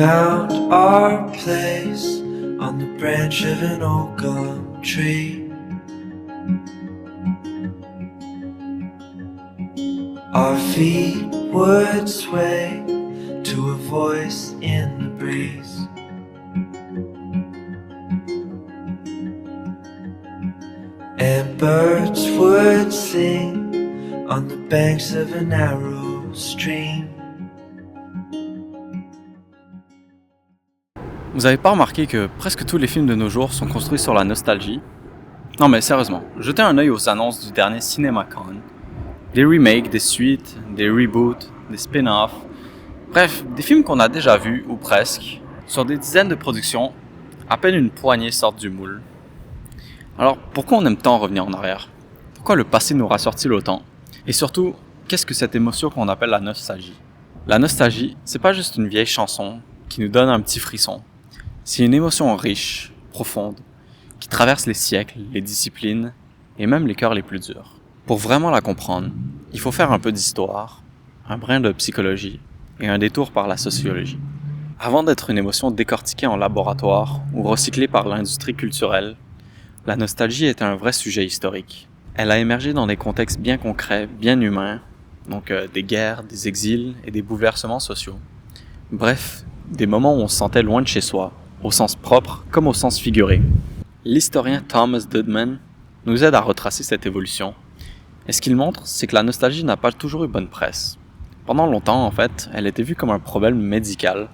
found our place on the branch of an old gum tree. Our feet would sway to a voice in the breeze. And birds would sing on the banks of a narrow stream. Vous avez pas remarqué que presque tous les films de nos jours sont construits sur la nostalgie? Non mais sérieusement, jetez un œil aux annonces du dernier CinemaCon. Des remakes, des suites, des reboots, des spin-offs. Bref, des films qu'on a déjà vus, ou presque. Sur des dizaines de productions, à peine une poignée sortent du moule. Alors pourquoi on aime tant revenir en arrière? Pourquoi le passé nous rassure-t-il autant? Et surtout, qu'est-ce que cette émotion qu'on appelle la nostalgie? La nostalgie, c'est pas juste une vieille chanson qui nous donne un petit frisson. C'est une émotion riche, profonde, qui traverse les siècles, les disciplines et même les cœurs les plus durs. Pour vraiment la comprendre, il faut faire un peu d'histoire, un brin de psychologie et un détour par la sociologie. Avant d'être une émotion décortiquée en laboratoire ou recyclée par l'industrie culturelle, la nostalgie est un vrai sujet historique. Elle a émergé dans des contextes bien concrets, bien humains, donc des guerres, des exils et des bouleversements sociaux. Bref, des moments où on se sentait loin de chez soi, au sens propre comme au sens figuré. L'historien Thomas Dudman nous aide à retracer cette évolution. Et ce qu'il montre, c'est que la nostalgie n'a pas toujours eu bonne presse. Pendant longtemps, en fait, elle était vue comme un problème médical,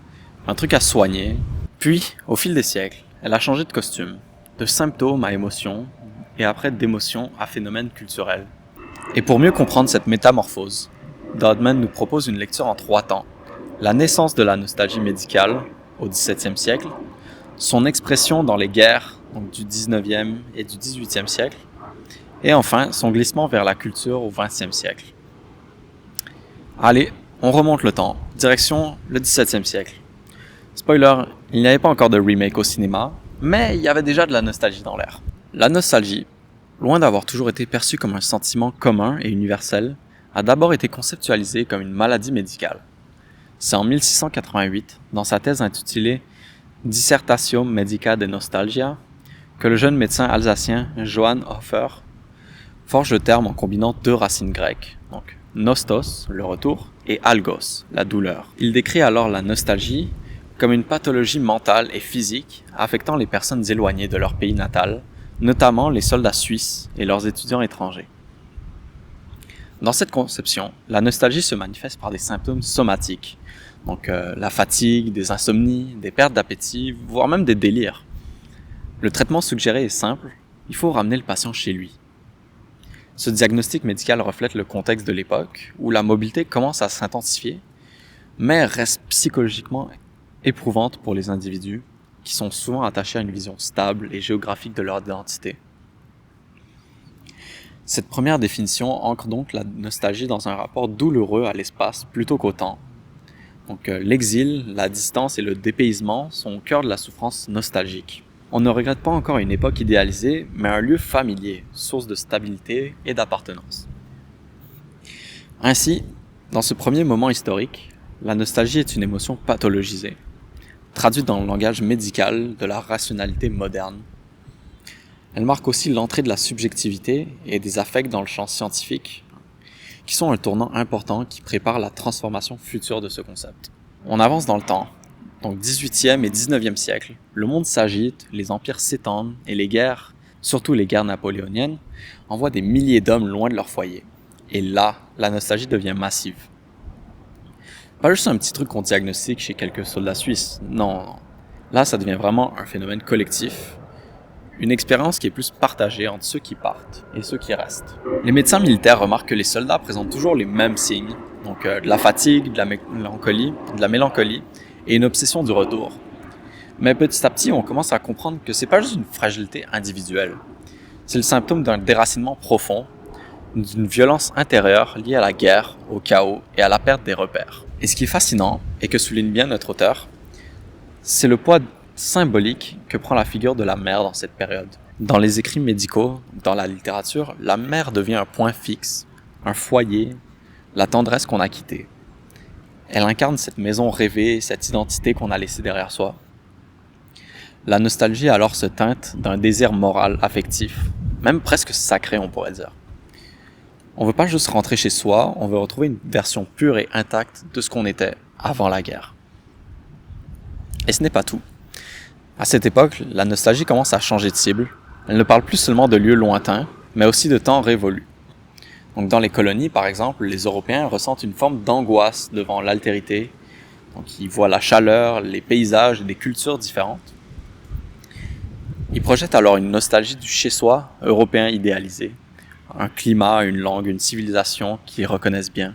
un truc à soigner. Puis, au fil des siècles, elle a changé de costume, de symptômes à émotions, et après d'émotions à phénomènes culturels. Et pour mieux comprendre cette métamorphose, Dudman nous propose une lecture en 3 temps. La naissance de la nostalgie médicale, au XVIIe siècle, son expression dans les guerres, donc du XIXe et du XVIIIe siècle, et enfin son glissement vers la culture au XXe siècle. Allez, on remonte le temps, direction le XVIIe siècle. Spoiler, il n'y avait pas encore de remake au cinéma, mais il y avait déjà de la nostalgie dans l'air. La nostalgie, loin d'avoir toujours été perçue comme un sentiment commun et universel, a d'abord été conceptualisée comme une maladie médicale. C'est en 1688, dans sa thèse intitulée Dissertatio Medica de Nostalgia, que le jeune médecin alsacien Johann Hofer forge le terme en combinant 2 racines grecques, donc nostos, le retour, et algos, la douleur. Il décrit alors la nostalgie comme une pathologie mentale et physique affectant les personnes éloignées de leur pays natal, notamment les soldats suisses et leurs étudiants étrangers. Dans cette conception, la nostalgie se manifeste par des symptômes somatiques, donc la fatigue, des insomnies, des pertes d'appétit, voire même des délires. Le traitement suggéré est simple, il faut ramener le patient chez lui. Ce diagnostic médical reflète le contexte de l'époque, où la mobilité commence à s'intensifier, mais reste psychologiquement éprouvante pour les individus, qui sont souvent attachés à une vision stable et géographique de leur identité. Cette première définition ancre donc la nostalgie dans un rapport douloureux à l'espace plutôt qu'au temps. Donc l'exil, la distance et le dépaysement sont au cœur de la souffrance nostalgique. On ne regrette pas encore une époque idéalisée, mais un lieu familier, source de stabilité et d'appartenance. Ainsi, dans ce premier moment historique, la nostalgie est une émotion pathologisée, traduite dans le langage médical de la rationalité moderne. Elle marque aussi l'entrée de la subjectivité et des affects dans le champ scientifique, qui sont un tournant important qui prépare la transformation future de ce concept. On avance dans le temps. Donc 18e et 19e siècle, le monde s'agite, les empires s'étendent et les guerres, surtout les guerres napoléoniennes, envoient des milliers d'hommes loin de leur foyer. Et là, la nostalgie devient massive. Pas juste un petit truc qu'on diagnostique chez quelques soldats suisses, non. Là, ça devient vraiment un phénomène collectif, une expérience qui est plus partagée entre ceux qui partent et ceux qui restent. Les médecins militaires remarquent que les soldats présentent toujours les mêmes signes, donc de la fatigue, de la mélancolie, et une obsession du retour. Mais petit à petit, on commence à comprendre que c'est pas juste une fragilité individuelle. C'est le symptôme d'un déracinement profond, d'une violence intérieure liée à la guerre, au chaos et à la perte des repères. Et ce qui est fascinant, et que souligne bien notre auteur, c'est le poids symbolique que prend la figure de la mère dans cette période. Dans les écrits médicaux, dans la littérature, la mère devient un point fixe, un foyer, la tendresse qu'on a quittée. Elle incarne cette maison rêvée, cette identité qu'on a laissée derrière soi. La nostalgie alors se teinte d'un désir moral, affectif, même presque sacré on pourrait dire. On veut pas juste rentrer chez soi, on veut retrouver une version pure et intacte de ce qu'on était avant la guerre. Et ce n'est pas tout. À cette époque, la nostalgie commence à changer de cible. Elle ne parle plus seulement de lieux lointains, mais aussi de temps révolus. Donc dans les colonies, par exemple, les Européens ressentent une forme d'angoisse devant l'altérité. Donc ils voient la chaleur, les paysages et des cultures différentes. Ils projettent alors une nostalgie du chez-soi européen idéalisé. Un climat, une langue, une civilisation qu'ils reconnaissent bien.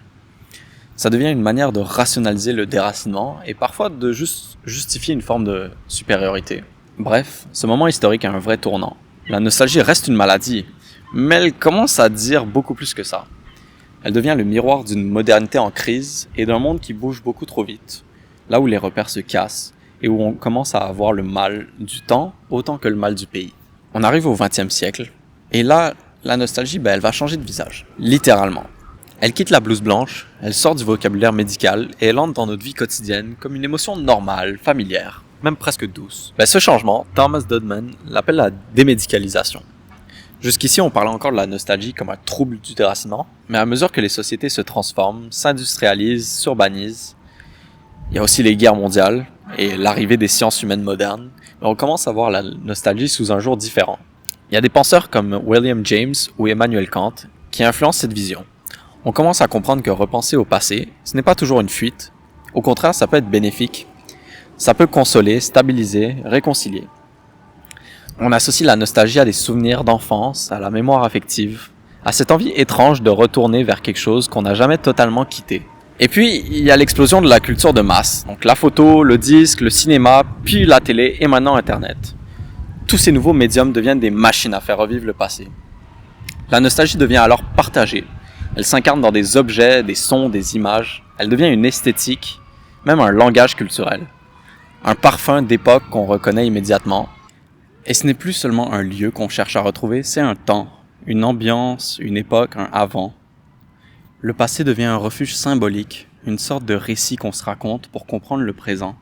Ça devient une manière de rationaliser le déracinement et parfois de juste justifier une forme de supériorité. Bref, ce moment historique a un vrai tournant. La nostalgie reste une maladie, mais elle commence à dire beaucoup plus que ça. Elle devient le miroir d'une modernité en crise et d'un monde qui bouge beaucoup trop vite, là où les repères se cassent et où on commence à avoir le mal du temps autant que le mal du pays. On arrive au XXe siècle, et là, la nostalgie, elle va changer de visage, littéralement. Elle quitte la blouse blanche, elle sort du vocabulaire médical et elle entre dans notre vie quotidienne comme une émotion normale, familière, même presque douce. Ce changement, Thomas Dodman l'appelle la démédicalisation. Jusqu'ici, on parlait encore de la nostalgie comme un trouble du déracinement, mais à mesure que les sociétés se transforment, s'industrialisent, s'urbanisent, il y a aussi les guerres mondiales et l'arrivée des sciences humaines modernes, on commence à voir la nostalgie sous un jour différent. Il y a des penseurs comme William James ou Emmanuel Kant qui influencent cette vision. On commence à comprendre que repenser au passé, ce n'est pas toujours une fuite. Au contraire, ça peut être bénéfique. Ça peut consoler, stabiliser, réconcilier. On associe la nostalgie à des souvenirs d'enfance, à la mémoire affective, à cette envie étrange de retourner vers quelque chose qu'on n'a jamais totalement quitté. Et puis, il y a l'explosion de la culture de masse. Donc la photo, le disque, le cinéma, puis la télé et maintenant Internet. Tous ces nouveaux médiums deviennent des machines à faire revivre le passé. La nostalgie devient alors partagée. Elle s'incarne dans des objets, des sons, des images. Elle devient une esthétique, même un langage culturel. Un parfum d'époque qu'on reconnaît immédiatement. Et ce n'est plus seulement un lieu qu'on cherche à retrouver, c'est un temps, une ambiance, une époque, un avant. Le passé devient un refuge symbolique, une sorte de récit qu'on se raconte pour comprendre le présent.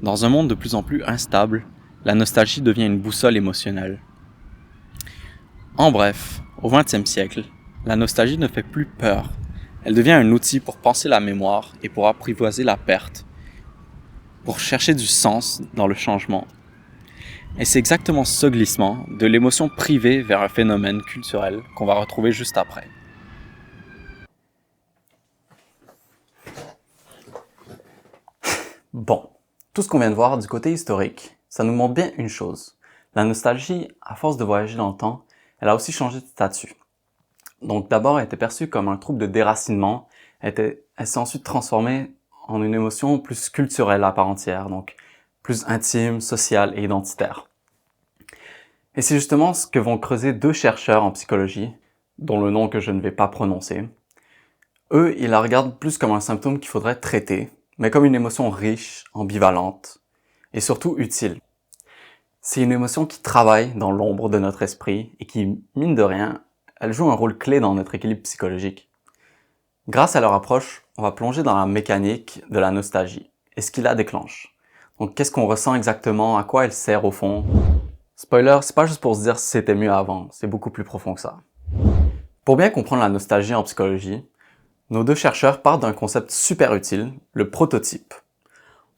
Dans un monde de plus en plus instable, la nostalgie devient une boussole émotionnelle. En bref, au XXe siècle, la nostalgie ne fait plus peur. Elle devient un outil pour penser la mémoire et pour apprivoiser la perte, pour chercher du sens dans le changement. Et c'est exactement ce glissement de l'émotion privée vers un phénomène culturel qu'on va retrouver juste après. Bon, tout ce qu'on vient de voir du côté historique, ça nous montre bien une chose. La nostalgie, à force de voyager dans le temps, elle a aussi changé de statut. Donc d'abord, elle était perçue comme un trouble de déracinement, elle s'est ensuite transformée en une émotion plus culturelle à part entière, donc plus intime, sociale et identitaire. Et c'est justement ce que vont creuser deux chercheurs en psychologie, dont le nom que je ne vais pas prononcer. Eux, ils la regardent plus comme un symptôme qu'il faudrait traiter, mais comme une émotion riche, ambivalente, et surtout utile. C'est une émotion qui travaille dans l'ombre de notre esprit et qui, mine de rien, elle joue un rôle clé dans notre équilibre psychologique. Grâce à leur approche, on va plonger dans la mécanique de la nostalgie et ce qui la déclenche. Donc, qu'est-ce qu'on ressent exactement, à quoi elle sert au fond? Spoiler, c'est pas juste pour se dire si c'était mieux avant, c'est beaucoup plus profond que ça. Pour bien comprendre la nostalgie en psychologie, nos deux chercheurs partent d'un concept super utile, le prototype.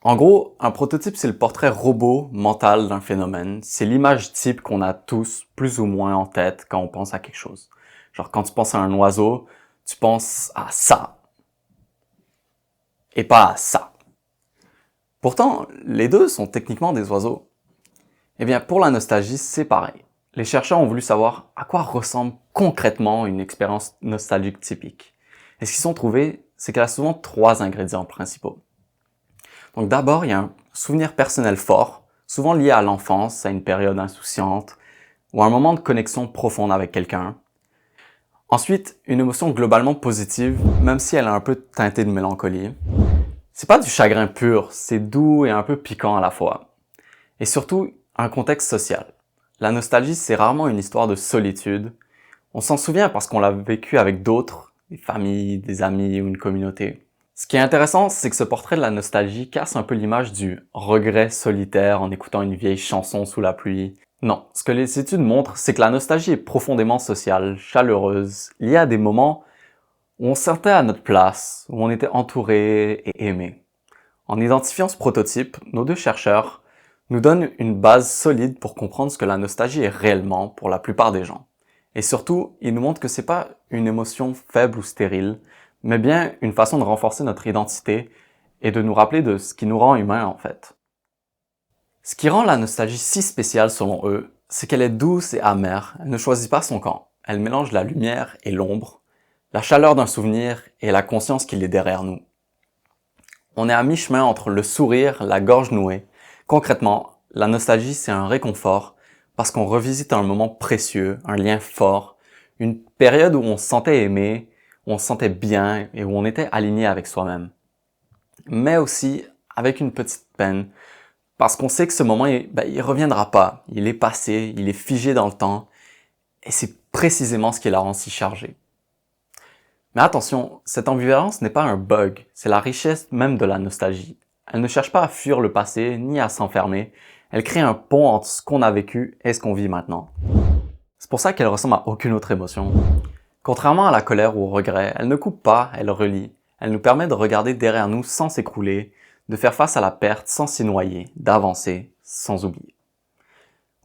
En gros, un prototype, c'est le portrait robot mental d'un phénomène. C'est l'image type qu'on a tous plus ou moins en tête quand on pense à quelque chose. Genre, quand tu penses à un oiseau, tu penses à ça. Et pas à ça. Pourtant, les deux sont techniquement des oiseaux. Eh bien, pour la nostalgie, c'est pareil. Les chercheurs ont voulu savoir à quoi ressemble concrètement une expérience nostalgique typique. Et ce qu'ils ont trouvé, c'est qu'elle a souvent 3 ingrédients principaux. Donc d'abord, il y a un souvenir personnel fort, souvent lié à l'enfance, à une période insouciante, ou à un moment de connexion profonde avec quelqu'un. Ensuite, une émotion globalement positive, même si elle est un peu teintée de mélancolie. C'est pas du chagrin pur, c'est doux et un peu piquant à la fois. Et surtout, un contexte social. La nostalgie, c'est rarement une histoire de solitude. On s'en souvient parce qu'on l'a vécu avec d'autres, des familles, des amis ou une communauté. Ce qui est intéressant, c'est que ce portrait de la nostalgie casse un peu l'image du regret solitaire en écoutant une vieille chanson sous la pluie. Non, ce que les études montrent, c'est que la nostalgie est profondément sociale, chaleureuse, liée à des moments où on se sentait à notre place, où on était entouré et aimé. En identifiant ce prototype, nos deux chercheurs nous donnent une base solide pour comprendre ce que la nostalgie est réellement pour la plupart des gens. Et surtout, ils nous montrent que c'est pas une émotion faible ou stérile, mais bien une façon de renforcer notre identité et de nous rappeler de ce qui nous rend humains en fait. Ce qui rend la nostalgie si spéciale selon eux, c'est qu'elle est douce et amère, elle ne choisit pas son camp, elle mélange la lumière et l'ombre, la chaleur d'un souvenir et la conscience qu'il est derrière nous. On est à mi-chemin entre le sourire, la gorge nouée. Concrètement, la nostalgie c'est un réconfort parce qu'on revisite un moment précieux, un lien fort, une période où on se sentait aimé, où on se sentait bien et où on était aligné avec soi-même. Mais aussi avec une petite peine, parce qu'on sait que ce moment, il reviendra pas. Il est passé, il est figé dans le temps, et c'est précisément ce qui la rend si chargée. Mais attention, cette ambivalence n'est pas un bug, c'est la richesse même de la nostalgie. Elle ne cherche pas à fuir le passé, ni à s'enfermer, elle crée un pont entre ce qu'on a vécu et ce qu'on vit maintenant. C'est pour ça qu'elle ressemble à aucune autre émotion. Contrairement à la colère ou au regret, elle ne coupe pas, elle relie. Elle nous permet de regarder derrière nous sans s'écrouler, de faire face à la perte sans s'y noyer, d'avancer sans oublier.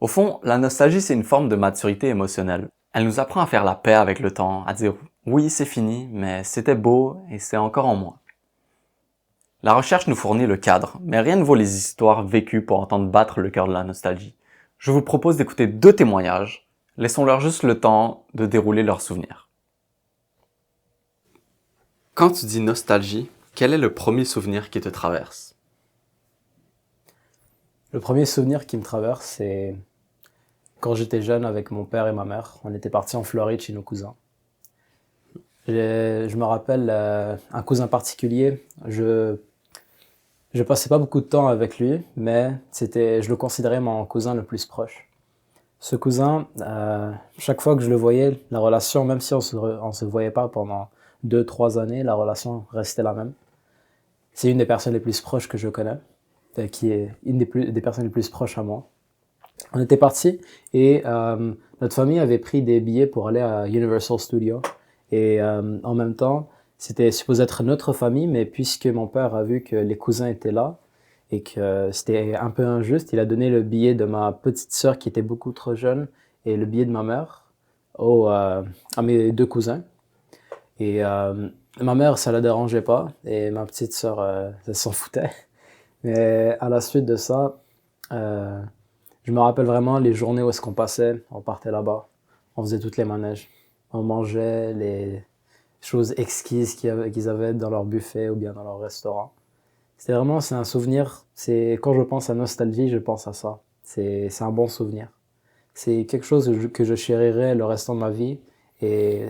Au fond, la nostalgie c'est une forme de maturité émotionnelle. Elle nous apprend à faire la paix avec le temps, à dire oui c'est fini, mais c'était beau et c'est encore en moi. La recherche nous fournit le cadre, mais rien ne vaut les histoires vécues pour entendre battre le cœur de la nostalgie. Je vous propose d'écouter 2 témoignages, laissons-leur juste le temps de dérouler leurs souvenirs. Quand tu dis nostalgie, quel est le premier souvenir qui te traverse? Le premier souvenir qui me traverse, c'est quand j'étais jeune avec mon père et ma mère. On était partis en Floride chez nos cousins. Je me rappelle un cousin particulier. Je passais pas beaucoup de temps avec lui, mais je le considérais mon cousin le plus proche. Ce cousin, chaque fois que je le voyais, la relation, même si on se voyait pas pendant 2-3 années, la relation restait la même. C'est une des personnes les plus proches que je connais, qui est une des personnes les plus proches à moi. On était partis et notre famille avait pris des billets pour aller à Universal Studios. Et en même temps, c'était supposé être notre famille, mais puisque mon père a vu que les cousins étaient là et que c'était un peu injuste, il a donné le billet de ma petite sœur qui était beaucoup trop jeune et le billet de ma mère à mes 2 cousins. Et ma mère, ça la dérangeait pas et ma petite sœur, elle s'en foutait. Mais à la suite de ça, je me rappelle vraiment les journées où est-ce qu'on passait, on partait là-bas, on faisait toutes les manèges, on mangeait les choses exquises qu'ils avaient dans leur buffet ou bien dans leur restaurant. C'est un souvenir, quand je pense à nostalgie, je pense à ça. C'est un bon souvenir. C'est quelque chose que je chérirai le restant de ma vie. Et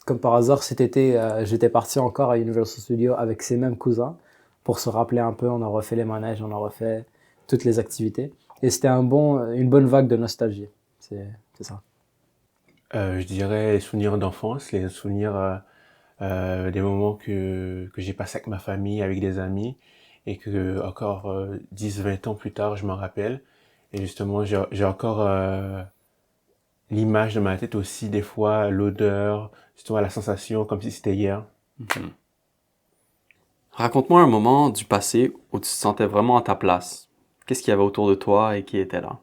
comme par hasard, cet été, j'étais parti encore à Universal Studios avec ces mêmes cousins pour se rappeler un peu. On a refait les manèges, on a refait toutes les activités. Et c'était une bonne vague de nostalgie. C'est ça. Je dirais les souvenirs d'enfance, les souvenirs des moments que j'ai passés avec ma famille, avec des amis, et que encore 10-20 ans plus tard, je m'en rappelle. Et justement, j'ai encore l'image de ma tête aussi, des fois, l'odeur, justement la sensation, comme si c'était hier. Mm-hmm. Raconte-moi un moment du passé où tu te sentais vraiment à ta place. Qu'est-ce qu'il y avait autour de toi et qui était là?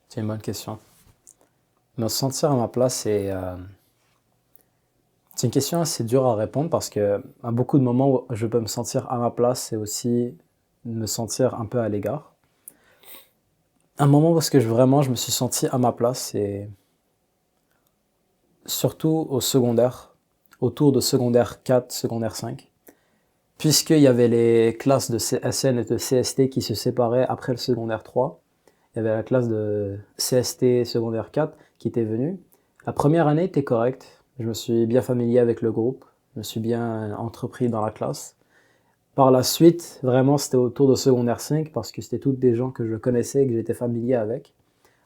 C'est une bonne question. Me sentir à ma place, c'est une question assez dure à répondre parce que à beaucoup de moments où je peux me sentir à ma place, c'est aussi me sentir un peu à l'égard. Un moment où je me suis senti à ma place, c'est surtout au secondaire, autour de secondaire 4, secondaire 5. Puisqu'il y avait les classes de SN et de CST qui se séparaient après le secondaire 3, il y avait la classe de CST secondaire 4 qui était venue. La première année était correcte, je me suis bien familier avec le groupe, je me suis bien entrepris dans la classe. Par la suite, vraiment c'était autour de secondaire 5 parce que c'était toutes des gens que je connaissais et que j'étais familier avec,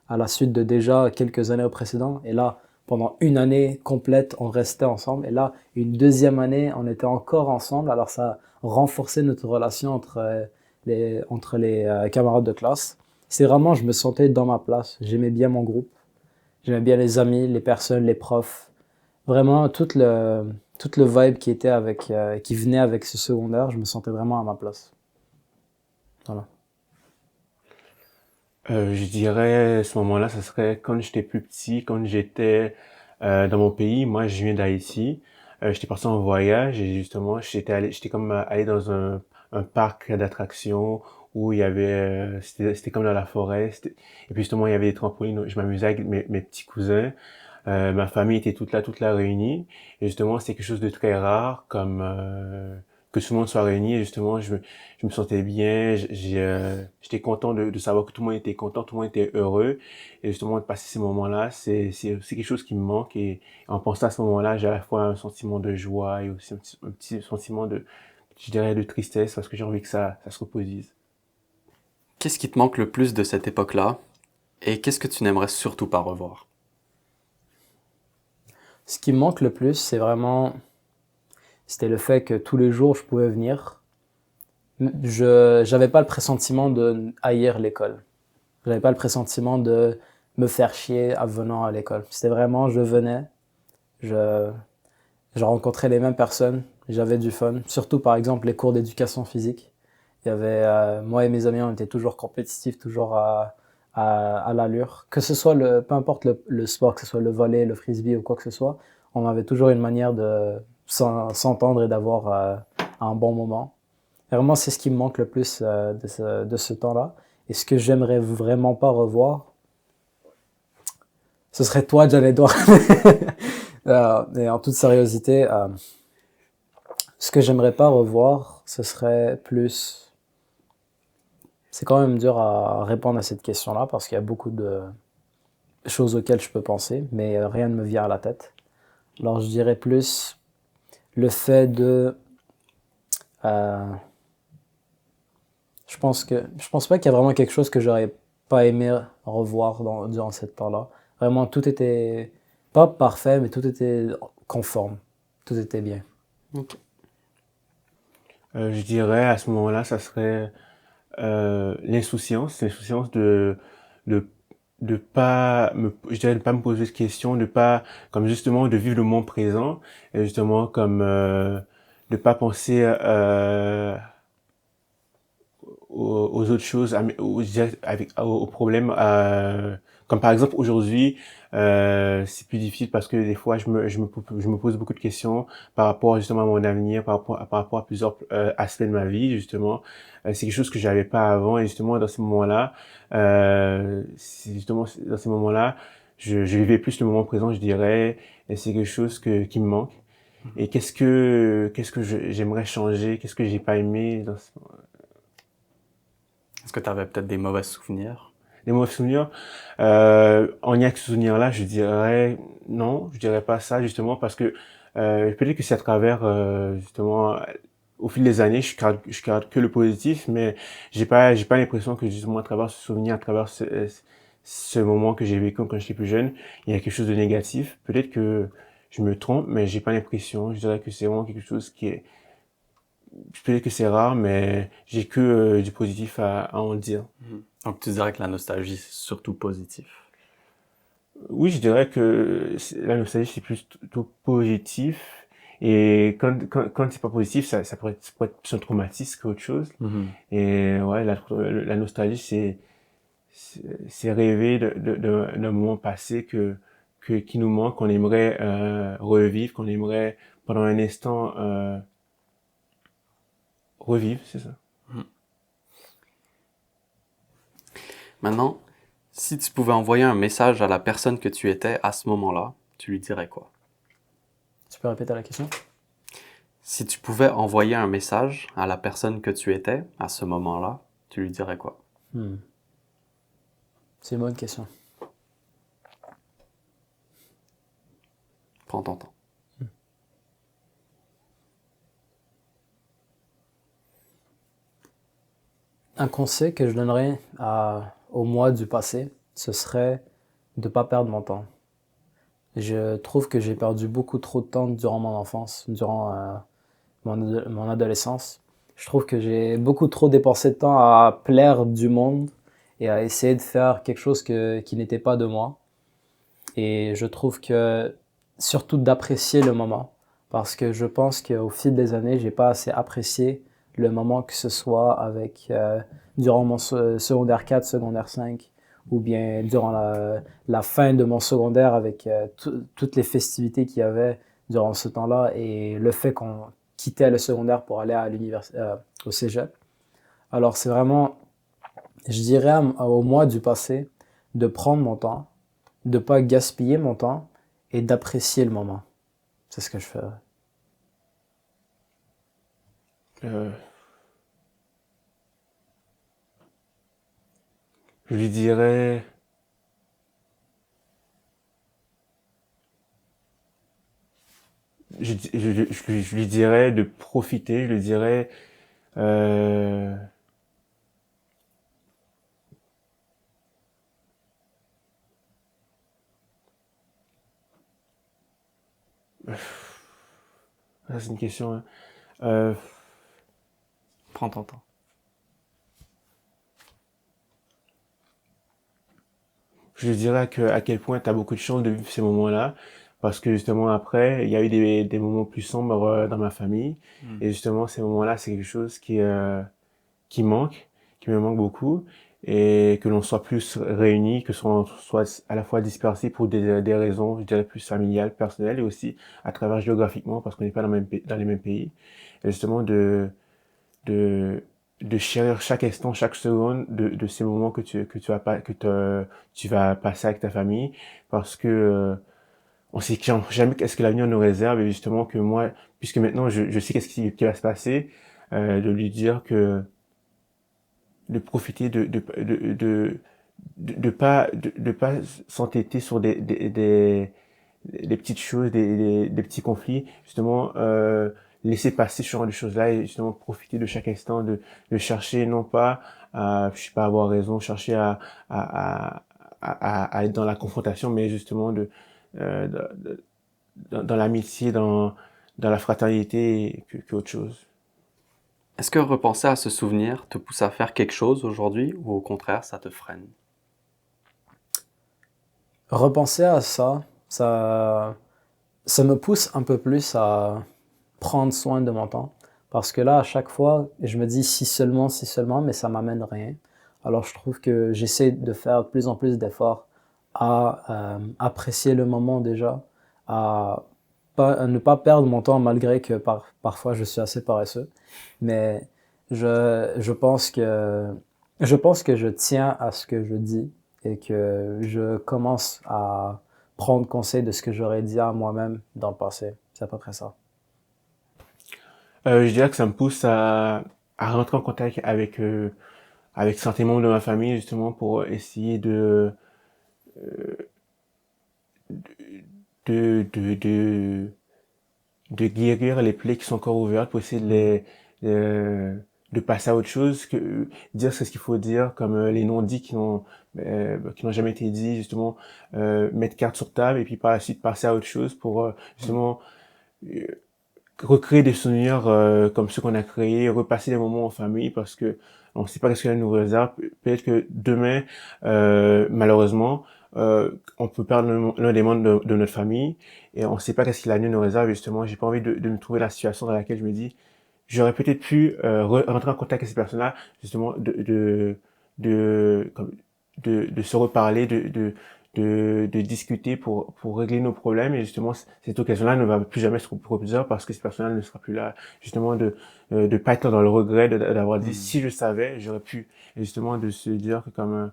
à la suite de déjà quelques années précédentes. Et là, pendant une année complète, on restait ensemble. Et là, une deuxième année, on était encore ensemble. Alors ça a renforcé notre relation entre les camarades de classe. C'est vraiment, je me sentais dans ma place. J'aimais bien mon groupe. J'aimais bien les amis, les personnes, les profs. Vraiment, tout le vibe qui était qui venait avec ce secondaire, je me sentais vraiment à ma place. Voilà. Je dirais, à ce moment-là, ça serait quand j'étais plus petit, quand j'étais dans mon pays. Moi, je viens d'Haïti. J'étais parti en voyage et justement, j'étais comme allé dans un parc d'attractions où il y avait, c'était comme dans la forêt. Et puis justement, il y avait des trampolines. Je m'amusais avec mes petits cousins. Ma famille était toute là réunie. Et justement, c'était quelque chose de très rare, comme que tout le monde soit réuni. Et justement, je me sentais bien. J'étais content de savoir que tout le monde était content, tout le monde était heureux. Et justement, de passer ces moments-là, c'est quelque chose qui me manque. Et en pensant à ce moment-là, j'ai à la fois un sentiment de joie et aussi un petit sentiment je dirais, de tristesse parce que j'ai envie que ça se reproduise. Qu'est-ce qui te manque le plus de cette époque-là et qu'est-ce que tu n'aimerais surtout pas revoir? Ce qui me manque le plus, c'était le fait que tous les jours, je pouvais venir. J'avais pas le pressentiment de haïr l'école. J'avais pas le pressentiment de me faire chier en venant à l'école. C'était vraiment, je venais, je, je rencontrais les mêmes personnes, j'avais du fun. Surtout, par exemple, les cours d'éducation physique. Moi et mes amis, on était toujours compétitifs, toujours à l'allure. Que ce soit peu importe le sport, que ce soit le volley, le frisbee ou quoi que ce soit, on avait toujours une manière de s'entendre et d'avoir un bon moment. Et vraiment, c'est ce qui me manque le plus de ce temps-là. Et ce que j'aimerais vraiment pas revoir, ce serait toi, John-Edouard. Et en toute sérieuseté, ce que j'aimerais pas revoir, ce serait plus... C'est quand même dur à répondre à cette question-là parce qu'il y a beaucoup de choses auxquelles je peux penser, mais rien ne me vient à la tête. Alors je dirais plus le fait de... je pense pas qu'il y a vraiment quelque chose que j'aurais pas aimé revoir durant ce temps-là. Vraiment, tout était pas parfait, mais tout était conforme. Tout était bien. Ok. Je dirais à ce moment-là, ça serait l'insouciance de je dirais de pas me poser de questions, de pas, comme justement, de vivre le moment présent, et justement comme de pas penser aux autres choses, je dirais aux problèmes, comme par exemple aujourd'hui, c'est plus difficile parce que des fois je me pose beaucoup de questions par rapport justement à mon avenir, par rapport à plusieurs aspects de ma vie justement. C'est quelque chose que j'avais pas avant et justement dans ces moments-là, c'est justement dans ces moments-là, je vivais plus le moment présent, je dirais, et c'est quelque chose qui me manque. Et qu'est-ce que j'aimerais changer, qu'est-ce que j'ai pas aimé dans Est-ce que tu avais peut-être des mauvais souvenirs? les mauvais souvenirs. En y a que ce souvenir-là, je dirais non, je dirais pas ça justement parce que peut-être que c'est à travers justement au fil des années, je garde que le positif, mais j'ai pas l'impression que justement à travers ce souvenir, à travers ce moment que j'ai vécu quand j'étais plus jeune, il y a quelque chose de négatif. Peut-être que je me trompe, mais j'ai pas l'impression. Je dirais que c'est vraiment quelque chose qui est peut-être que c'est rare, mais j'ai que du positif à en dire. Donc tu dirais que la nostalgie, c'est surtout positif. Oui, je dirais que la nostalgie, c'est plutôt positif. Et quand c'est pas positif, ça pourrait être plus un traumatisme qu'autre chose. Et ouais, la nostalgie, c'est rêver d'un moment passé qui nous manque, qu'on aimerait revivre, qu'on aimerait pendant un instant revivre, c'est ça. Maintenant, si tu pouvais envoyer un message à la personne que tu étais à ce moment-là, tu lui dirais quoi? Tu peux répéter la question? Si tu pouvais envoyer un message à la personne que tu étais à ce moment-là, tu lui dirais quoi? C'est une bonne question. Prends ton temps. Un conseil que je donnerais au moi du passé, ce serait de ne pas perdre mon temps. Je trouve que j'ai perdu beaucoup trop de temps durant mon enfance, durant mon adolescence. Je trouve que j'ai beaucoup trop dépensé de temps à plaire du monde et à essayer de faire quelque chose qui n'était pas de moi. Et je trouve que surtout d'apprécier le moment, parce que je pense qu'au fil des années, j'ai pas assez apprécié le moment, que ce soit avec durant mon secondaire 4, secondaire 5, ou bien durant la fin de mon secondaire avec toutes les festivités qu'il y avait durant ce temps-là et le fait qu'on quittait le secondaire pour aller à au cégep. Alors c'est vraiment, je dirais au moi du passé, de prendre mon temps, de pas gaspiller mon temps et d'apprécier le moment. C'est ce que je fais. Euh, je lui dirais, je lui dirais de profiter, je lui dirais, euh, ça, c'est une question, hein. Euh, Prends ton temps. je lui dirais à quel point tu as beaucoup de chance de vivre ces moments-là, parce que justement après, il y a eu des moments plus sombres dans ma famille, Mm. et justement ces moments-là, c'est quelque chose qui manque, qui me manque beaucoup, et que l'on soit plus réunis, que l'on soit à la fois dispersés pour des raisons, je dirais, plus familiales, personnelles, et aussi à travers géographiquement, parce qu'on n'est pas dans les mêmes pays. Et justement, de, de chérir chaque instant, chaque seconde de ces moments tu vas passer avec ta famille, parce que on sait jamais qu'est-ce que l'avenir nous réserve, et justement que moi, puisque maintenant je sais qui va se passer, de lui dire que de profiter de pas s'entêter sur des petites choses, des petits conflits, justement, laisser passer ce genre de choses-là et justement profiter de chaque instant, de chercher non pas à, je sais pas, avoir raison, chercher à être dans la confrontation, mais justement euh, de- dans l'amitié, dans la fraternité qu'autre chose. Est-ce que repenser à ce souvenir te pousse à faire quelque chose aujourd'hui ou au contraire, ça te freine? Repenser à ça me pousse un peu plus à prendre soin de mon temps. Parce que là, à chaque fois, je me dis si seulement, mais ça m'amène rien. Alors je trouve que j'essaie de faire de plus en plus d'efforts à apprécier le moment déjà, à ne pas perdre mon temps malgré que parfois je suis assez paresseux. Mais je je pense que je tiens à ce que je dis et que je commence à prendre conseil de ce que j'aurais dit à moi-même dans le passé. C'est à peu près ça. Je dirais que ça me pousse à rentrer en contact avec certains membres de ma famille, justement, pour essayer de, de, de, de guérir les plaies qui sont encore ouvertes, pour essayer de passer à autre chose, dire ce qu'il faut dire, comme les non-dits qui n'ont jamais été dits, justement, mettre carte sur table et puis par la suite passer à autre chose pour justement euh, recréer des souvenirs comme ceux qu'on a créés, repasser des moments en famille parce que on ne sait pas ce que la nous réserve. Peut-être que demain, malheureusement, on peut perdre l'un des membres de notre famille et on ne sait pas qu'est-ce que l'avenir nous réserve. Et justement, j'ai pas envie de me trouver la situation dans laquelle je me dis, j'aurais peut-être pu rentrer en contact avec ces personnes-là, justement, de, comme- de se reparler, de discuter pour régler nos problèmes. Et justement, cette occasion-là ne va plus jamais se reproduire parce que cette personne-là ne sera plus là. Justement, de pas être dans le regret d'avoir dit, Mhm. si je savais, j'aurais pu. Et justement, de se dire que comme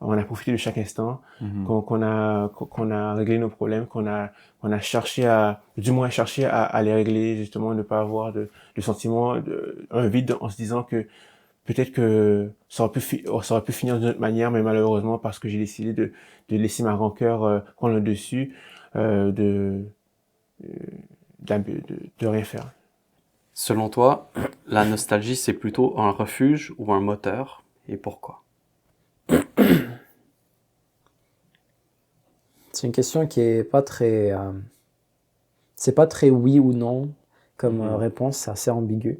on a profité de chaque instant, Mhm. qu'on a réglé nos problèmes, qu'on a cherché du moins cherché à les régler, justement, ne pas avoir de sentiment, un vide en se disant que peut-être que ça aurait pu finir d'une autre manière, mais malheureusement, parce que j'ai décidé de laisser ma rancœur prendre le dessus, de, de rien faire. Selon toi, la nostalgie, c'est plutôt un refuge ou un moteur? Et pourquoi? C'est une question qui est pas très... c'est pas très oui ou non comme réponse, c'est assez ambigu.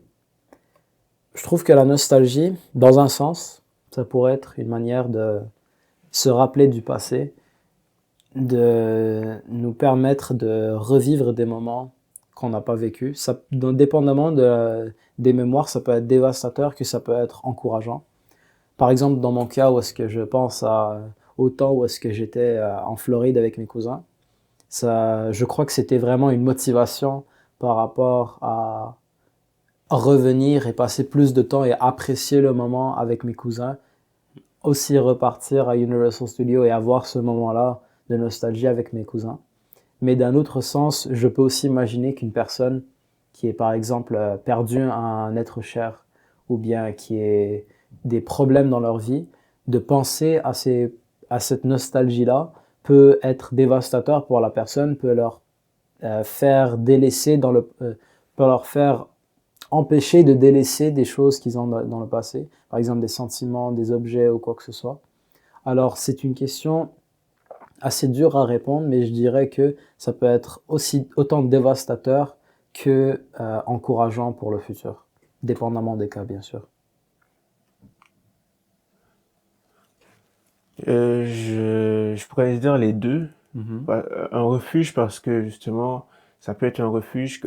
Je trouve que la nostalgie, dans un sens, ça pourrait être une manière de se rappeler du passé, de nous permettre de revivre des moments qu'on n'a pas vécus. Ça, dépendamment des mémoires, ça peut être dévastateur, que ça peut être encourageant. Par exemple, dans mon cas, où est-ce que je pense au temps où est-ce que j'étais en Floride avec mes cousins, je crois que c'était vraiment une motivation par rapport à revenir et passer plus de temps et apprécier le moment avec mes cousins. Aussi repartir à Universal Studios et avoir ce moment-là de nostalgie avec mes cousins. Mais d'un autre sens, je peux aussi imaginer qu'une personne qui est par exemple perdu un être cher ou bien qui ait des problèmes dans leur vie, de penser à cette nostalgie-là peut être dévastateur pour la personne, peut leur faire délaisser peut leur faire empêcher de délaisser des choses qu'ils ont dans le passé, par exemple des sentiments, des objets ou quoi que ce soit. Alors c'est une question assez dure à répondre, mais je dirais que ça peut être autant dévastateur que encourageant pour le futur, dépendamment des cas bien sûr. Je pourrais dire les deux. Un refuge parce que justement, ça peut être un refuge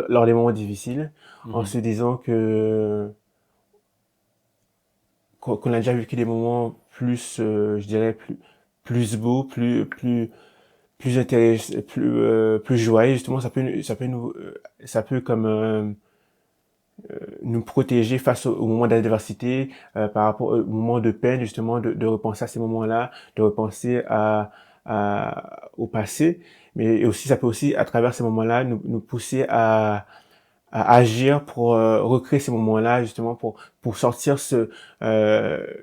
lors des moments difficiles, en se disant qu'on a déjà vécu des moments plus, je dirais plus beaux, plus intéressants, plus joyeux. Justement, ça peut comme nous protéger face au moment d'adversité, par rapport au moment de peine, justement, de repenser à ces moments-là, de repenser au passé, mais aussi ça peut aussi à travers ces moments-là nous pousser à agir pour recréer ces moments-là, justement pour sortir de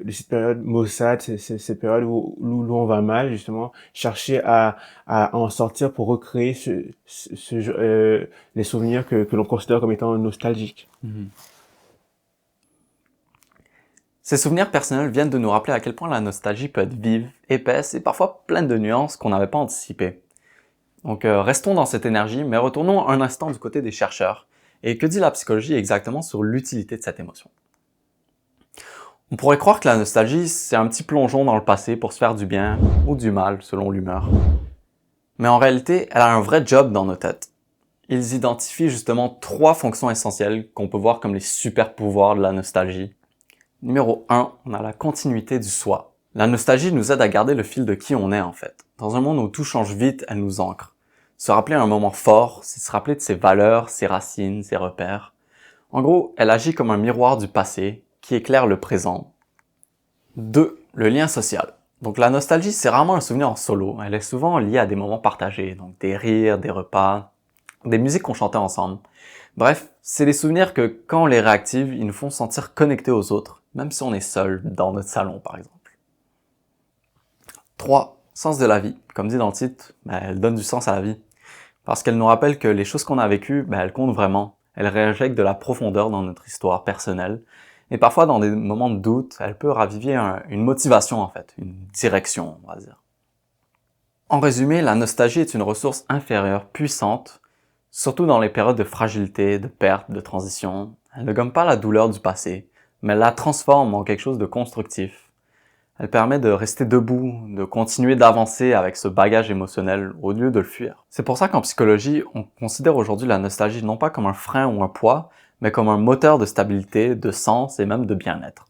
cette période maussade, cette période où on va mal, justement chercher à en sortir pour recréer les souvenirs que l'on considère comme étant nostalgiques. Ces souvenirs personnels viennent de nous rappeler à quel point la nostalgie peut être vive, épaisse et parfois pleine de nuances qu'on n'avait pas anticipées. Donc restons dans cette énergie, mais retournons un instant du côté des chercheurs. Et que dit la psychologie exactement sur l'utilité de cette émotion? On pourrait croire que la nostalgie, c'est un petit plongeon dans le passé pour se faire du bien ou du mal selon l'humeur. Mais en réalité, elle a un vrai job dans nos têtes. Ils identifient justement 3 fonctions essentielles qu'on peut voir comme les super pouvoirs de la nostalgie. Numéro 1, on a la continuité du soi. La nostalgie nous aide à garder le fil de qui on est en fait. Dans un monde où tout change vite, elle nous ancre. Se rappeler un moment fort, c'est se rappeler de ses valeurs, ses racines, ses repères. En gros, elle agit comme un miroir du passé qui éclaire le présent. 2, le lien social. Donc la nostalgie, c'est rarement un souvenir en solo. Elle est souvent liée à des moments partagés, donc des rires, des repas, des musiques qu'on chantait ensemble. Bref, c'est des souvenirs que quand on les réactive, ils nous font sentir connectés aux autres, même si on est seul dans notre salon par exemple. 3, sens de la vie. Comme dit dans le titre, elle donne du sens à la vie. Parce qu'elle nous rappelle que les choses qu'on a vécues, elles comptent vraiment. Elles réinjectent de la profondeur dans notre histoire personnelle. Et parfois, dans des moments de doute, elle peut raviver une motivation en fait, une direction, on va dire. En résumé, la nostalgie est une ressource inférieure, puissante, surtout dans les périodes de fragilité, de perte, de transition. Elle ne gomme pas la douleur du passé, mais elle la transforme en quelque chose de constructif. Elle permet de rester debout, de continuer d'avancer avec ce bagage émotionnel au lieu de le fuir. C'est pour ça qu'en psychologie, on considère aujourd'hui la nostalgie non pas comme un frein ou un poids, mais comme un moteur de stabilité, de sens et même de bien-être.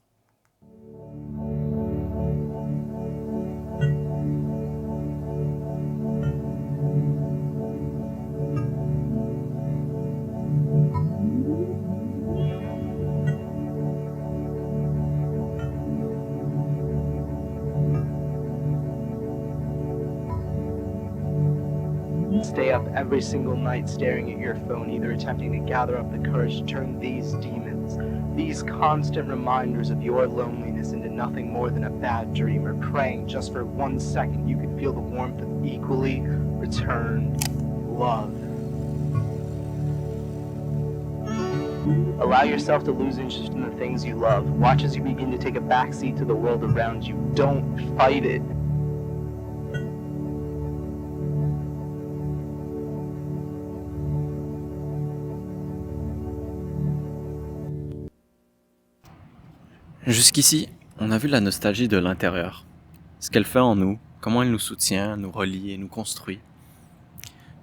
Stay up every single night staring at your phone, either attempting to gather up the courage to turn these demons, these constant reminders of your loneliness into nothing more than a bad dream, or praying just for 1 second you could feel the warmth of equally returned love. Allow yourself to lose interest in the things you love. Watch as you begin to take a backseat to the world around you. Don't fight it. Jusqu'ici, on a vu la nostalgie de l'intérieur, ce qu'elle fait en nous, comment elle nous soutient, nous relie et nous construit.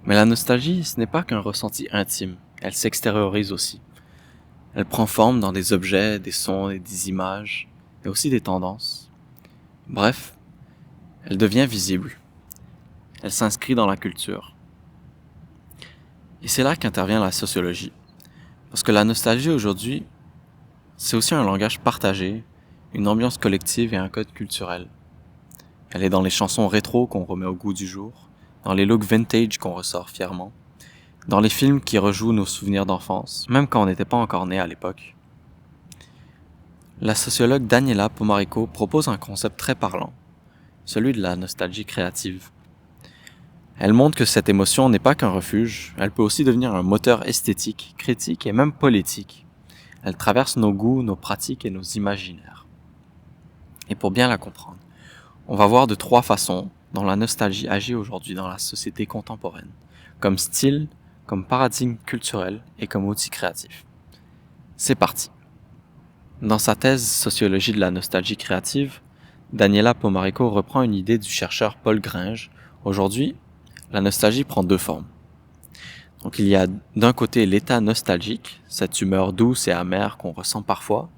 Mais la nostalgie, ce n'est pas qu'un ressenti intime, elle s'extériorise aussi. Elle prend forme dans des objets, des sons et des images, et aussi des tendances. Bref, elle devient visible. Elle s'inscrit dans la culture. Et c'est là qu'intervient la sociologie. Parce que la nostalgie aujourd'hui, c'est aussi un langage partagé, une ambiance collective et un code culturel. Elle est dans les chansons rétro qu'on remet au goût du jour, dans les looks vintage qu'on ressort fièrement, dans les films qui rejouent nos souvenirs d'enfance, même quand on n'était pas encore né à l'époque. La sociologue Daniela Pomarico propose un concept très parlant, celui de la nostalgie créative. Elle montre que cette émotion n'est pas qu'un refuge, elle peut aussi devenir un moteur esthétique, critique et même politique. Elle traverse nos goûts, nos pratiques et nos imaginaires. Et pour bien la comprendre, on va voir de 3 façons dont la nostalgie agit aujourd'hui dans la société contemporaine, comme style, comme paradigme culturel et comme outil créatif. C'est parti. Dans sa thèse Sociologie de la nostalgie créative, Daniela Pomarico reprend une idée du chercheur Paul Gringe. Aujourd'hui, la nostalgie prend 2 formes. Donc il y a d'un côté l'état nostalgique, cette humeur douce et amère qu'on ressent parfois,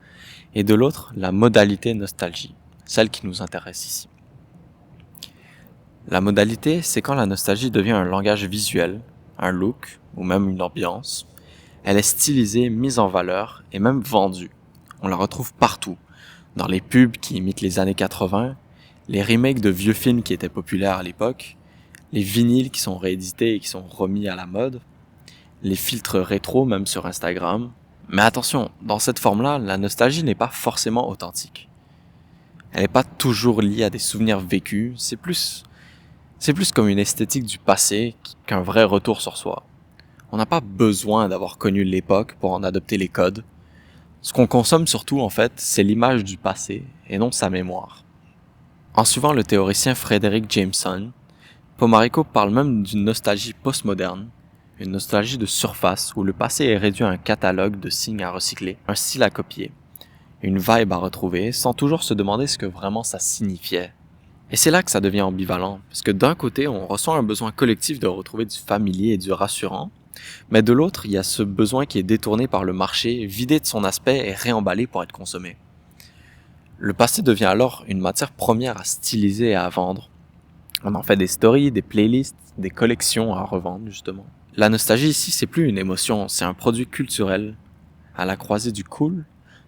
et de l'autre la modalité nostalgie, celle qui nous intéresse ici. La modalité, c'est quand la nostalgie devient un langage visuel, un look ou même une ambiance. Elle est stylisée, mise en valeur et même vendue. On la retrouve partout, dans les pubs qui imitent les années 80, les remakes de vieux films qui étaient populaires à l'époque, les vinyles qui sont réédités et qui sont remis à la mode, les filtres rétro même sur Instagram. Mais attention, dans cette forme-là, la nostalgie n'est pas forcément authentique. Elle n'est pas toujours liée à des souvenirs vécus, c'est plus comme une esthétique du passé qu'un vrai retour sur soi. On n'a pas besoin d'avoir connu l'époque pour en adopter les codes. Ce qu'on consomme surtout, en fait, c'est l'image du passé et non sa mémoire. En suivant le théoricien Frederick Jameson, Pomarico parle même d'une nostalgie postmoderne, une nostalgie de surface où le passé est réduit à un catalogue de signes à recycler, un style à copier, une vibe à retrouver sans toujours se demander ce que vraiment ça signifiait. Et c'est là que ça devient ambivalent, parce que d'un côté, on ressent un besoin collectif de retrouver du familier et du rassurant, mais de l'autre, il y a ce besoin qui est détourné par le marché, vidé de son aspect et réemballé pour être consommé. Le passé devient alors une matière première à styliser et à vendre. On en fait des stories, des playlists, des collections à revendre, justement. La nostalgie ici, c'est plus une émotion, c'est un produit culturel, à la croisée du cool,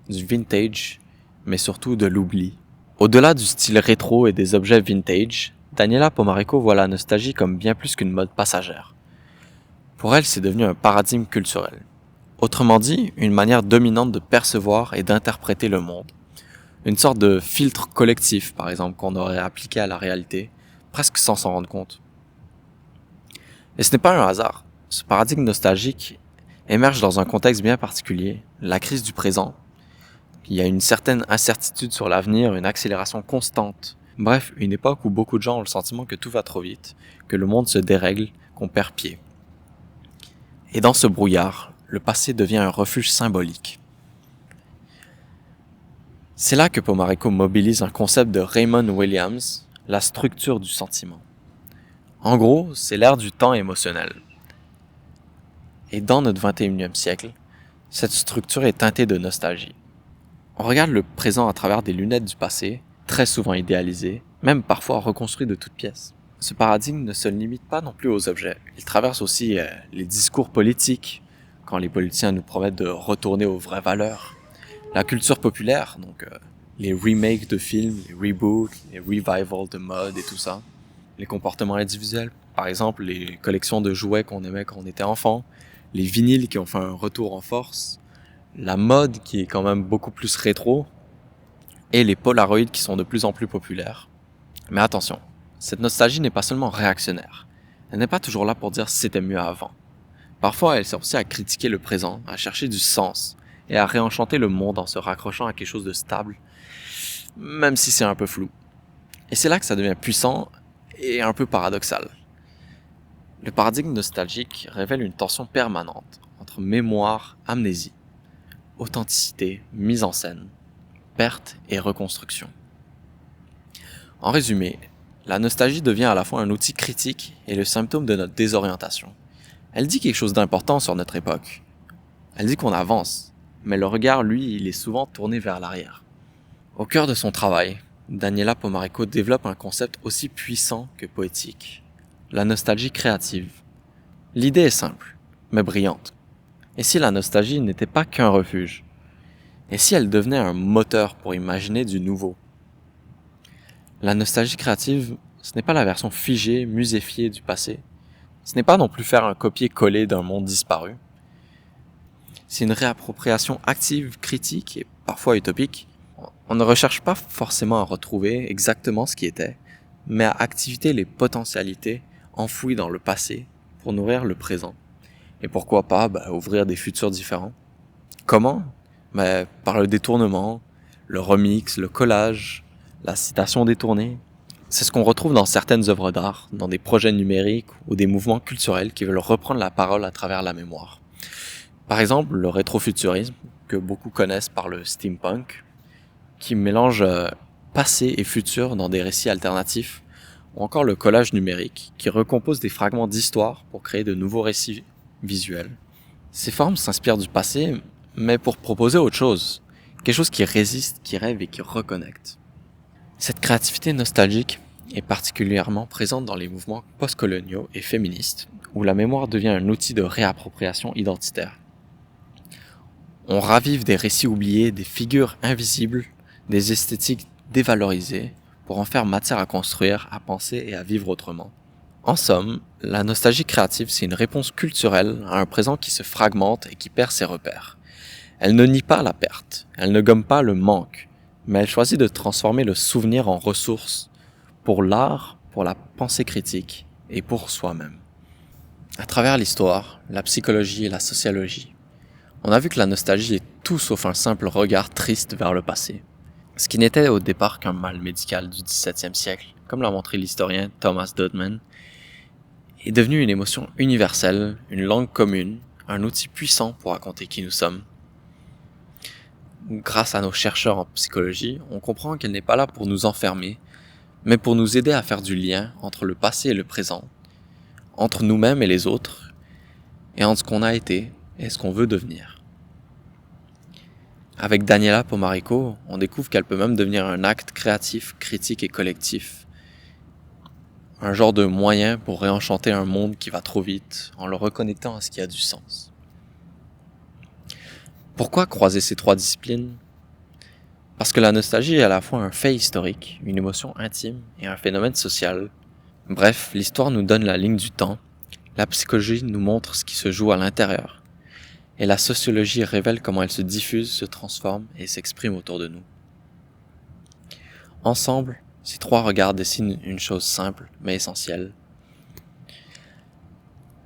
du vintage, mais surtout de l'oubli. Au-delà du style rétro et des objets vintage, Daniela Pomarico voit la nostalgie comme bien plus qu'une mode passagère. Pour elle, c'est devenu un paradigme culturel. Autrement dit, une manière dominante de percevoir et d'interpréter le monde. Une sorte de filtre collectif, par exemple, qu'on aurait appliqué à la réalité, presque sans s'en rendre compte. Et ce n'est pas un hasard. Ce paradigme nostalgique émerge dans un contexte bien particulier, la crise du présent. Il y a une certaine incertitude sur l'avenir, une accélération constante. Bref, une époque où beaucoup de gens ont le sentiment que tout va trop vite, que le monde se dérègle, qu'on perd pied. Et dans ce brouillard, le passé devient un refuge symbolique. C'est là que Pomarico mobilise un concept de Raymond Williams, la structure du sentiment. En gros, c'est l'ère du temps émotionnel. Et dans notre 21e siècle, cette structure est teintée de nostalgie. On regarde le présent à travers des lunettes du passé, très souvent idéalisées, même parfois reconstruites de toutes pièces. Ce paradigme ne se limite pas non plus aux objets. Il traverse aussi les discours politiques, quand les politiciens nous promettent de retourner aux vraies valeurs. La culture populaire, donc les remakes de films, les reboots, les revivals de mode et tout ça. Les comportements individuels, par exemple les collections de jouets qu'on aimait quand on était enfant, les vinyles qui ont fait un retour en force, la mode qui est quand même beaucoup plus rétro, et les Polaroids qui sont de plus en plus populaires. Mais attention, cette nostalgie n'est pas seulement réactionnaire. Elle n'est pas toujours là pour dire c'était mieux avant. Parfois, elle sert aussi à critiquer le présent, à chercher du sens, et à réenchanter le monde en se raccrochant à quelque chose de stable, même si c'est un peu flou. Et c'est là que ça devient puissant et un peu paradoxal. Le paradigme nostalgique révèle une tension permanente entre mémoire, amnésie, authenticité, mise en scène. perte et reconstruction. En résumé, la nostalgie devient à la fois un outil critique et le symptôme de notre désorientation. Elle dit quelque chose d'important sur notre époque. Elle dit qu'on avance, mais le regard, lui, il est souvent tourné vers l'arrière. Au cœur de son travail, Daniela Pomarico développe un concept aussi puissant que poétique, la nostalgie créative. L'idée est simple, mais brillante. Et si la nostalgie n'était pas qu'un refuge? Et si elle devenait un moteur pour imaginer du nouveau? La nostalgie créative, ce n'est pas la version figée, muséfiée du passé. Ce n'est pas non plus faire un copier-coller d'un monde disparu. C'est une réappropriation active, critique et parfois utopique. On ne recherche pas forcément à retrouver exactement ce qui était, mais à activer les potentialités enfouies dans le passé pour nourrir le présent. Et pourquoi pas ouvrir des futurs différents. Comment? Par le détournement, le remix, le collage, la citation détournée. C'est ce qu'on retrouve dans certaines œuvres d'art, dans des projets numériques ou des mouvements culturels qui veulent reprendre la parole à travers la mémoire. Par exemple, le rétrofuturisme, que beaucoup connaissent par le steampunk, qui mélange passé et futur dans des récits alternatifs, ou encore le collage numérique, qui recompose des fragments d'histoire pour créer de nouveaux récits visuels. Ces formes s'inspirent du passé, mais pour proposer autre chose, quelque chose qui résiste, qui rêve et qui reconnecte. Cette créativité nostalgique est particulièrement présente dans les mouvements postcoloniaux et féministes, où la mémoire devient un outil de réappropriation identitaire. On ravive des récits oubliés, des figures invisibles, des esthétiques dévalorisées, pour en faire matière à construire, à penser et à vivre autrement. En somme, la nostalgie créative, c'est une réponse culturelle à un présent qui se fragmente et qui perd ses repères. Elle ne nie pas la perte, elle ne gomme pas le manque, mais elle choisit de transformer le souvenir en ressource pour l'art, pour la pensée critique et pour soi-même. À travers l'histoire, la psychologie et la sociologie, on a vu que la nostalgie est tout sauf un simple regard triste vers le passé. Ce qui n'était au départ qu'un mal médical du XVIIe siècle, comme l'a montré l'historien Thomas Dodman, est devenu une émotion universelle, une langue commune, un outil puissant pour raconter qui nous sommes. Grâce à nos chercheurs en psychologie, on comprend qu'elle n'est pas là pour nous enfermer, mais pour nous aider à faire du lien entre le passé et le présent, entre nous-mêmes et les autres, et entre ce qu'on a été et ce qu'on veut devenir. Avec Daniela Pomarico, on découvre qu'elle peut même devenir un acte créatif, critique et collectif. Un genre de moyen pour réenchanter un monde qui va trop vite, en le reconnectant à ce qui a du sens. Pourquoi croiser ces trois disciplines? Parce que la nostalgie est à la fois un fait historique, une émotion intime et un phénomène social. Bref, l'histoire nous donne la ligne du temps, la psychologie nous montre ce qui se joue à l'intérieur, et la sociologie révèle comment elle se diffuse, se transforme et s'exprime autour de nous. Ensemble, ces trois regards dessinent une chose simple mais essentielle.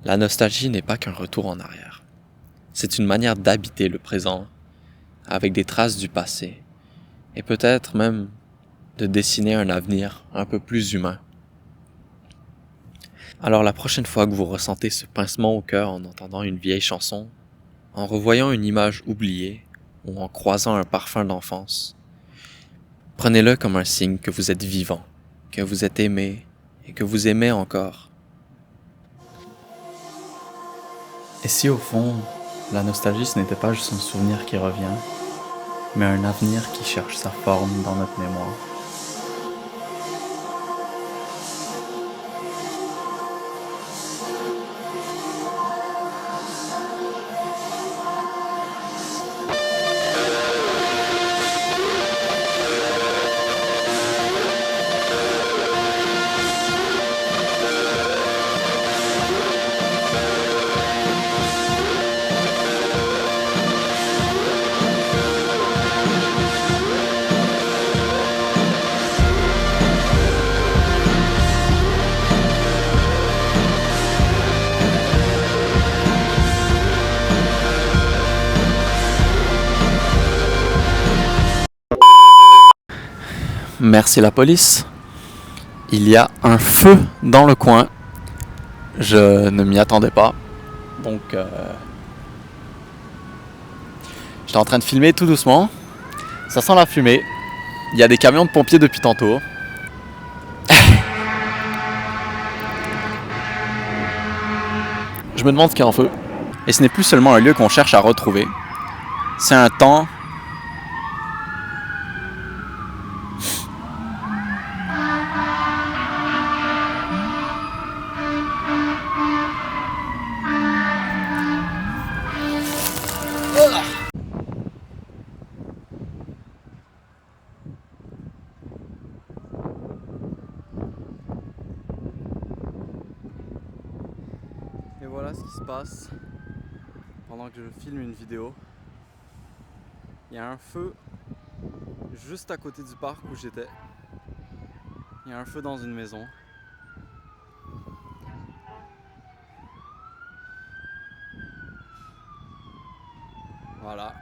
La nostalgie n'est pas qu'un retour en arrière. C'est une manière d'habiter le présent avec des traces du passé et peut-être même de dessiner un avenir un peu plus humain. Alors la prochaine fois que vous ressentez ce pincement au cœur en entendant une vieille chanson, en revoyant une image oubliée ou en croisant un parfum d'enfance, prenez-le comme un signe que vous êtes vivant, que vous êtes aimé et que vous aimez encore. Et si au fond, la nostalgie ce n'était pas juste un souvenir qui revient, mais un avenir qui cherche sa forme dans notre mémoire? Merci la police. Il y a un feu dans le coin. Je ne m'y attendais pas. Donc, j'étais en train de filmer tout doucement. Ça sent la fumée. Il y a des camions de pompiers depuis tantôt. Je me demande ce qu'il y a en feu. Et ce n'est plus seulement un lieu qu'on cherche à retrouver. C'est un temps... Et voilà ce qui se passe pendant que je filme une vidéo. Il y a un feu juste à côté du parc où j'étais. Il y a un feu dans une maison. Voilà.